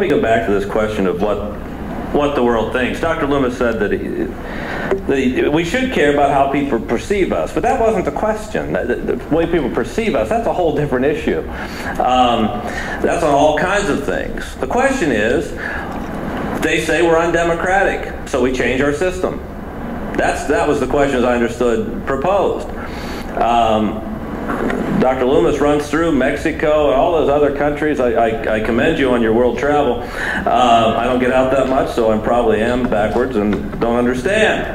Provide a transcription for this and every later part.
go back to this question of what the world thinks. Dr. Loomis said that we should care about how people perceive us, but that wasn't the question. The way people perceive us, that's a whole different issue. That's on all kinds of things. The question is, they say we're undemocratic, so we change our system. That was the question, as I understood, proposed. Dr. Loomis runs through Mexico and all those other countries. I commend you on your world travel. I don't get out that much, so I probably am backwards and don't understand.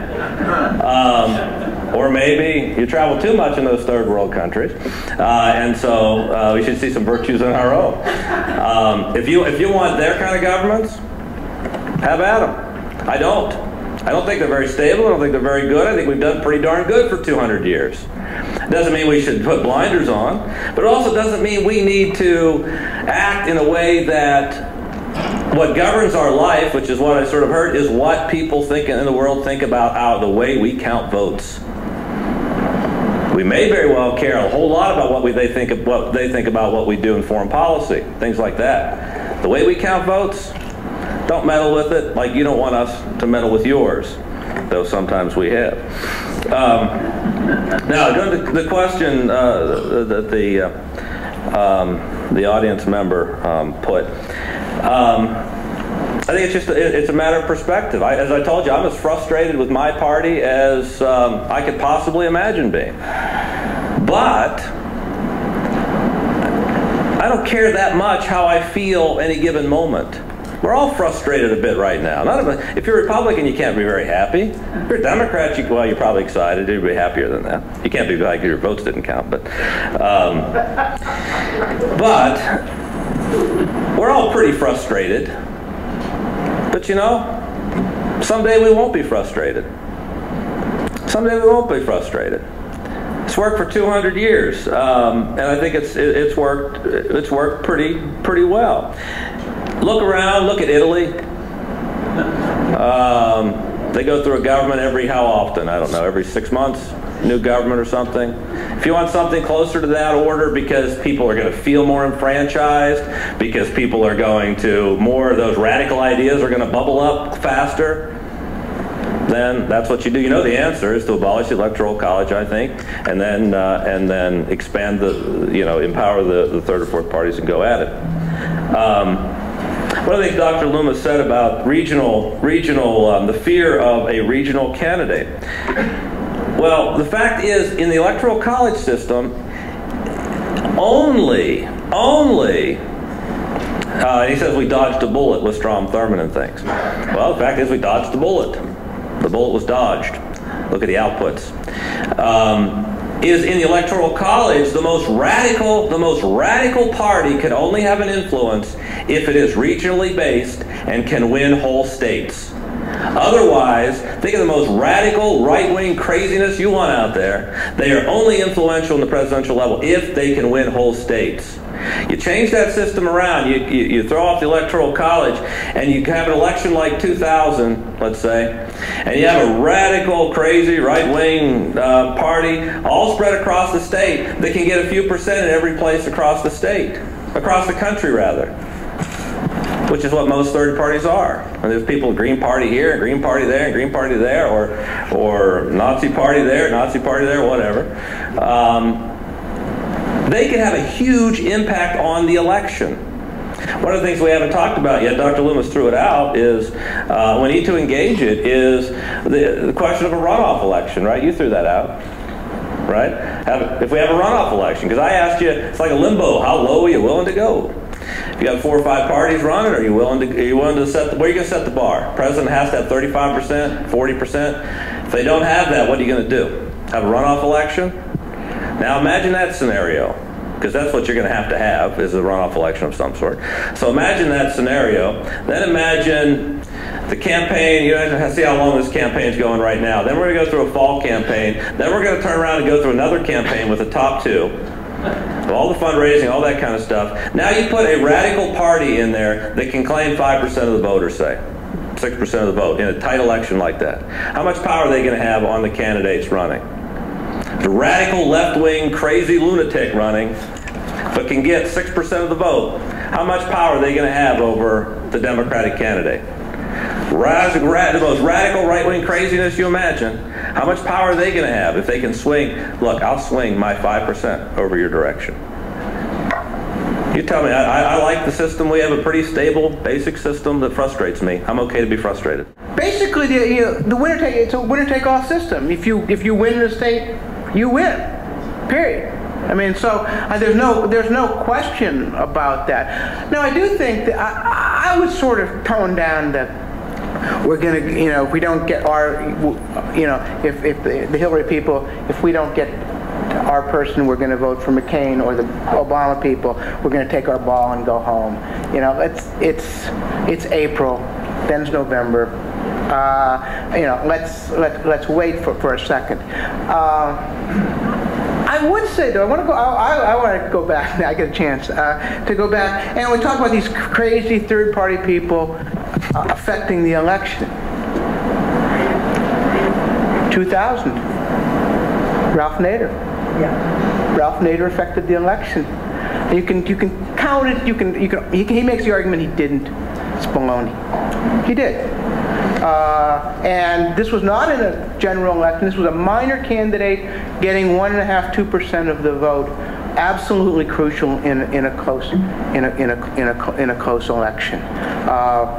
Or maybe you travel too much in those third world countries, and so we should see some virtues in our own. If you want their kind of governments, have at them. I don't. I don't think they're very stable. I don't think they're very good. I think we've done pretty darn good for 200 years. It doesn't mean we should put blinders on, but it also doesn't mean we need to act in a way that what governs our life, which is what I sort of heard, is what people think in the world think about the way we count votes. We may very well care a whole lot about what they think about what we do in foreign policy, things like that. The way we count votes, don't meddle with it like you don't want us to meddle with yours, though sometimes we have. Now, going to the question that the audience member put, I think it's a matter of perspective. As I told you, I'm as frustrated with my party as I could possibly imagine being. But I don't care that much how I feel any given moment. We're all frustrated a bit right now. If you're a Republican, you can't be very happy. If you're a Democrat, you're probably excited. You'd be happier than that. You can't be like your votes didn't count, but we're all pretty frustrated. But you know, someday we won't be frustrated. Someday we won't be frustrated. It's worked for 200 years, and I think it's worked pretty well. Look around, look at Italy. They go through a government how often? I don't know, every 6 months, new government or something. If you want something closer to that order because people are going to feel more enfranchised, because people are going to, more of those radical ideas are going to bubble up faster, then that's what you do. You know the answer is to abolish the Electoral College, I think, and then expand empower the third or fourth parties and go at it. One of the things Dr. Loomis said about the fear of a regional candidate. Well, the fact is, in the Electoral College system, he says we dodged a bullet with Strom Thurmond and things. Well, the fact is we dodged the bullet. The bullet was dodged. Look at the outputs. Is in the Electoral College, the most radical party can only have an influence if it is regionally based and can win whole states. Otherwise, think of the most radical right-wing craziness you want out there. They are only influential in the presidential level if they can win whole states. You change that system around, you throw off the Electoral College, and you have an election like 2000, let's say, and you have a radical, crazy, right-wing party all spread across the state that can get a few percent in every place across the state, across the country rather, which is what most third parties are. And there's people, Green Party here, and Green Party there, and Green Party there, or Nazi Party there, Nazi Party there, whatever. They can have a huge impact on the election. One of the things we haven't talked about yet, Dr. Loomis threw it out, is we need to engage it, is the question of a runoff election, right? You threw that out, right? If we have a runoff election, because I asked you, it's like a limbo, how low are you willing to go? If you have 4 or 5 parties running, are you willing to set where are you going to set the bar? The president has to have 35%, 40%. If they don't have that, what are you going to do? Have a runoff election? Now imagine that scenario, because that's what you're going to have is a runoff election of some sort. So imagine that scenario. Then imagine the campaign. You have to see how long this campaign's going right now. Then we're going to go through a fall campaign. Then we're going to turn around and go through another campaign with the top 2. All the fundraising, all that kind of stuff. Now you put a radical party in there that can claim 5% of the vote, or say 6% of the vote in a tight election like that. How much power are they going to have on the candidates running? The radical left-wing crazy lunatic running, but can get 6% of the vote. How much power are they going to have over the Democratic candidate. The most radical right-wing craziness you imagine. How much power are they going to have if they can swing? Look, I'll swing my 5% over your direction. You tell me. I like the system. We have a pretty stable, basic system that frustrates me. I'm okay to be frustrated. Basically, the winner it's a winner-take-all system. If you win the state, you win. Period. I mean, so there's no question about that. Now, I do think that I would sort of tone down that we're going to, if we don't get our, if the Hillary people, if we don't get our person, we're going to vote for McCain, or the Obama people, we're going to take our ball and go home. It's April, then's November. Let's wait for a second. I would say, though, I want to go back. I get a chance to go back, and we talk about these crazy third-party people affecting the election. 2000, Ralph Nader. Yeah. Ralph Nader affected the election. And you can count it. He makes the argument he didn't. It's baloney. He did. And this was not in a general election. This was a minor candidate getting 1.5–2% of the vote. Absolutely crucial in a close election.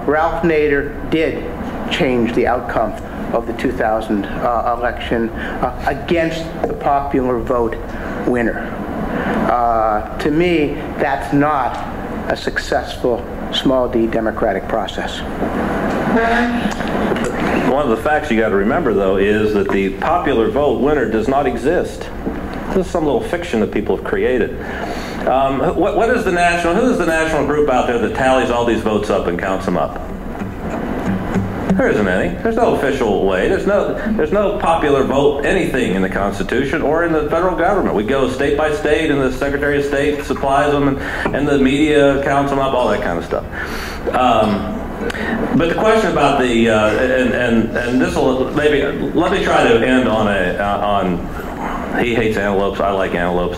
Ralph Nader did change the outcome of the 2000 election against the popular vote winner. To me, that's not a successful small d democratic process. One of the facts you got to remember, though, is that the popular vote winner does not exist. This is some little fiction that people have created. Who is the national group out there that tallies all these votes up and counts them up? There isn't any. There's no official way. There's no popular vote anything in the Constitution or in the federal government. We go state by state, and the Secretary of State supplies them, and the media counts them up, all that kind of stuff. But the question about the and this will maybe let me try to end on he hates antelopes. I like antelopes,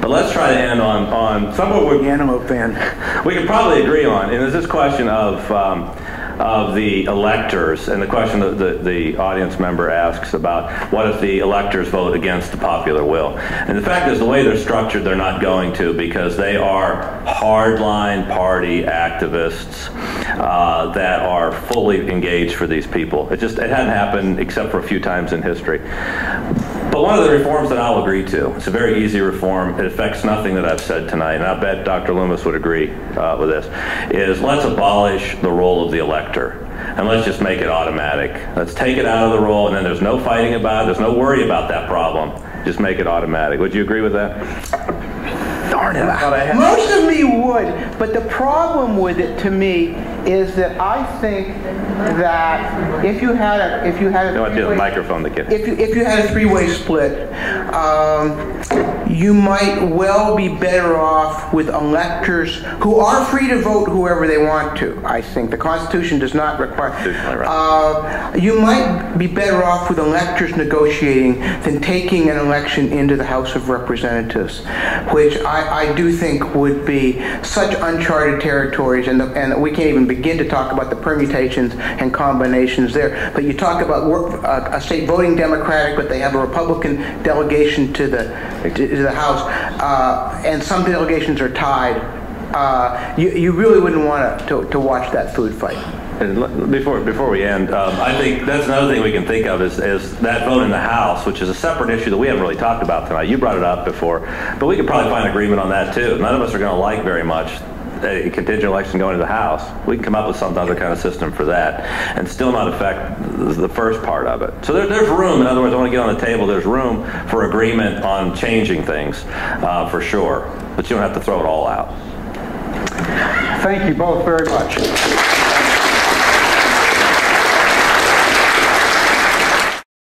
but let's try to end on somewhere we're antelope fan. We can probably agree on, and it's this question of the electors, and the question that the audience member asks about what if the electors vote against the popular will. And the fact is, the way they're structured, they're not going to, because they are hardline party activists that are fully engaged for these people. It hadn't happened except for a few times in history. But one of the reforms that I'll agree to, it's a very easy reform, it affects nothing that I've said tonight, and I bet Dr. Loomis would agree with this, is let's abolish the role of the elector, and let's just make it automatic. Let's take it out of the role, and then there's no fighting about it, there's no worry about that problem. Just make it automatic. Would you agree with that? Darn it. Most of me would, but the problem with it, to me, is that I think that if you had a three-way split, you might well be better off with electors who are free to vote whoever they want to. I think the Constitution does not require. You might be better off with electors negotiating than taking an election into the House of Representatives, which I do think would be such uncharted territories, and we can't even begin to talk about the permutations and combinations there. But you talk about a state voting Democratic, but they have a Republican delegation to the House, and some delegations are tied. You really wouldn't want to watch that food fight. And before we end, I think that's another thing we can think of is that vote in the House, which is a separate issue that we haven't really talked about tonight. You brought it up before, but we could probably find agreement on that too. None of us are going to like very much a contingent election going to the House. We can come up with some other kind of system for that and still not affect the first part of it. So there's room. In other words, I want to get on the table. There's room for agreement on changing things for sure, but you don't have to throw it all out. Thank you both very much.